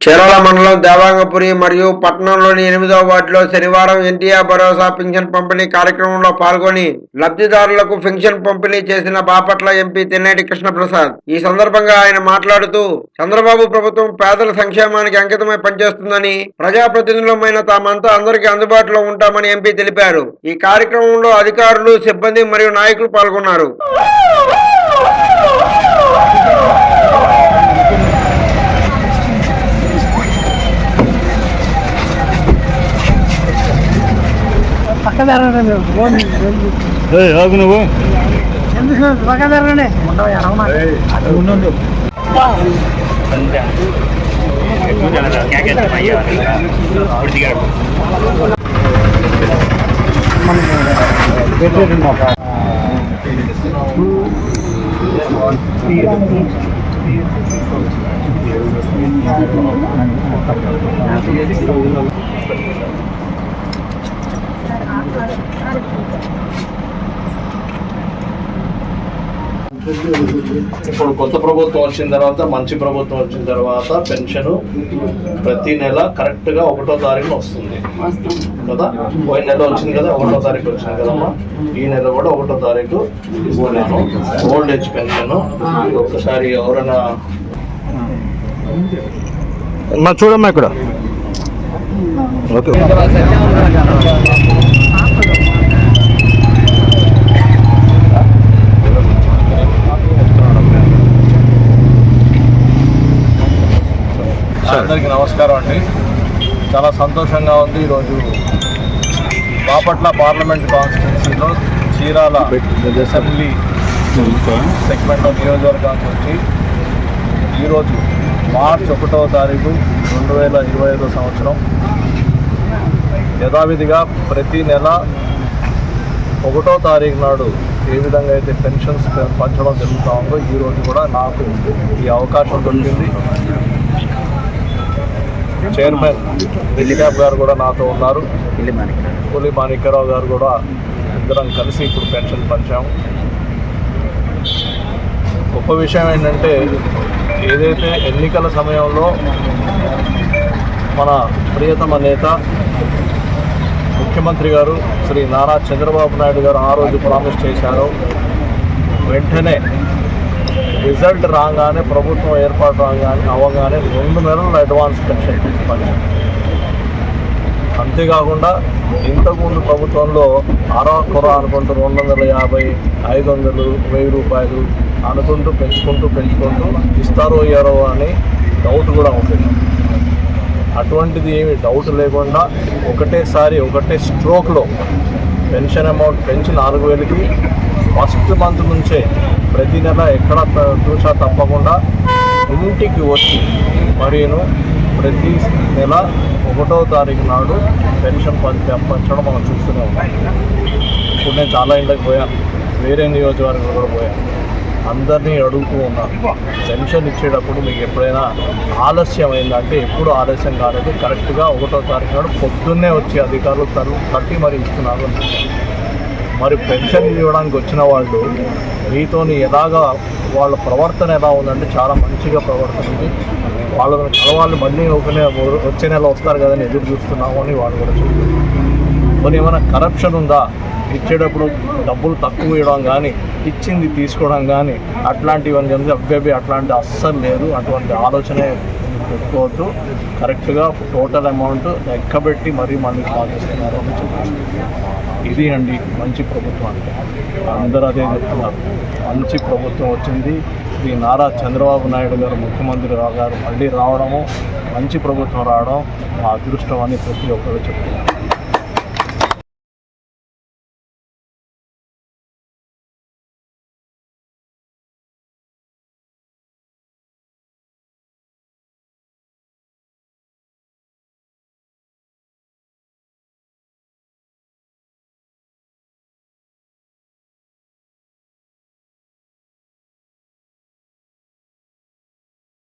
చీరాల మండలం దేవాంగపురి మరియు పట్టణంలోని 8వ వార్డులో శనివారం ఎన్టీఆర్ భరోసా పింఛన్ పంపిణీ కార్యక్రమంలో పాల్గొని లబ్ధిదారులకు పింఛన్ పంపిణీ చేసిన బాపట్ల ఎంపీ తెన్నేటి కృష్ణప్రసాద్. ఈ సందర్భంగా ఆయన మాట్లాడుతూ చంద్రబాబు ప్రభుత్వం పేదల సంక్షేమానికి అంకితమై పనిచేస్తుందని, ప్రజాప్రతినిధులమైన తామంతా అందరికీ అందుబాటులో ఉంటామని ఎంపీ తెలిపారు. ఈ కార్యక్రమంలో అధికారులు, సిబ్బంది మరియు నాయకులు పాల్గొన్నారు. ఆగు నువ్వు ఎందుకు పక్క జరగండి ఇప్పుడు కొత్త ప్రభుత్వం వచ్చిన తర్వాత, మంచి ప్రభుత్వం వచ్చిన తర్వాత పెన్షన్ ప్రతి నెల కరెక్ట్ గా 1వ తారీఖున వస్తుంది కదా. పోయిన నెల వచ్చింది కదా, 1వ తారీఖు వచ్చింది కదమ్మా. ఈ నెల కూడా 1వ తారీఖు ఇస్తున్నాను. ఓల్డ్ ఏజ్ పెన్షన్ ఒక్కసారి ఎవరైనా చూడమ్మా ఇక్కడ. ఓకే అందరికీ నమస్కారం అండి. చాలా సంతోషంగా ఉంది. ఈరోజు బాపట్ల పార్లమెంట్ కాన్స్టిట్యున్సీలో చీరాల అసెంబ్లీ సెగ్మెంట్ నియోజకవర్గానికి వచ్చి ఈరోజు మార్చి 1వ తారీఖు 2025 సంవత్సరం యథావిధిగా ప్రతి నెల 1వ తారీఖు నాడు ఏ విధంగా అయితే పెన్షన్స్ పంచడం జరుగుతూ ఉందో ఈరోజు కూడా నాకు ఈ అవకాశం దొరికింది. చైర్మన్ వెల్లికాప్ గారు కూడా నాతో ఉన్నారు. పులి మాణిక్యరావు గారు కూడా, ఇద్దరం కలిసి ఇప్పుడు పెన్షన్ పంచాము. గొప్ప విషయం ఏంటంటే, ఏదైతే ఎన్నికల సమయంలో మన ప్రియతమ నేత ముఖ్యమంత్రి గారు శ్రీ నారా చంద్రబాబు నాయుడు గారు ఆ రోజు ప్రామిస్ చేశారో, వెంటనే రిజల్ట్ రాగానే, ప్రభుత్వం ఏర్పాటు అవ్వగానే 2 నెలల అడ్వాన్స్ పెన్షన్ పంచాం. అంతేకాకుండా ఇంతకుముందు ప్రభుత్వంలో అరకొర అనుకుంటూ 250, 500, 1000 రూపాయలు అనుకుంటూ పెంచుకుంటూ ఇస్తారో ఇయ్యారో అని డౌట్ కూడా ఉంటుంది. అటువంటిది ఏమి డౌట్ లేకుండా ఒకటే స్ట్రోక్లో పెన్షన్ అమౌంట్ పెంచి 4000కి ఫస్ట్ మంత్ నుంచే ప్రతి నెల ఎక్కడ చూసా తప్పకుండా ఇంటికి వచ్చి మరీను ప్రతి నెల 1వ తారీఖు నాడు పెన్షన్ పంచడం మనం చూస్తూనే ఉన్నాం. ఇప్పుడు నేను చాలా ఇంటికి పోయాను, వేరే నియోజకవర్గంలో కూడా పోయాను. అందరినీ అడుగుతూ ఉన్నాను, పెన్షన్ ఇచ్చేటప్పుడు మీకు ఎప్పుడైనా ఆలస్యం అయిందంటే ఎప్పుడు ఆలస్యం కాలేదు, కరెక్ట్గా 1వ తారీఖు నాడు పొద్దున్నే వచ్చి అధికారులు తట్టి మరి ఇస్తున్నారు. మరి పెన్షన్ ఇవ్వడానికి వచ్చిన వాళ్ళు మీతోని ఎలాగా, వాళ్ళ ప్రవర్తన ఎలా ఉందంటే చాలా మంచిగా ప్రవర్తన ఉంది. వాళ్ళని కలవాలి, మళ్ళీ వచ్చే నెల వస్తారు కదని ఎదురు చూస్తున్నాము అని వాళ్ళు కూడా చెప్తారు. మరి ఏమైనా కరప్షన్ ఉందా, ఇచ్చేటప్పుడు డబ్బులు తక్కువ ఇవ్వడం కానీ, ఇచ్చింది తీసుకోవడం కానీ అట్లాంటివన్నీ అబ్బాయి అట్లాంటి అస్సలు లేదు. అటువంటి ఆలోచనే పెట్టుకోవద్దు. కరెక్ట్గా టోటల్ అమౌంట్ లెక్కబెట్టి మరీ మళ్ళీ సాగిస్తున్నారు అని చెప్పారు. ఇది అండి మంచి ప్రభుత్వం అంటే. అందరూ అదే చెప్తున్నారు, మంచి ప్రభుత్వం వచ్చింది. ఈ నారా చంద్రబాబు నాయుడు గారు ముఖ్యమంత్రి గారు మళ్ళీ రావడము, మంచి ప్రభుత్వం రావడం మా అదృష్టం అని ప్రతి ఒక్కరు చెప్తున్నారు.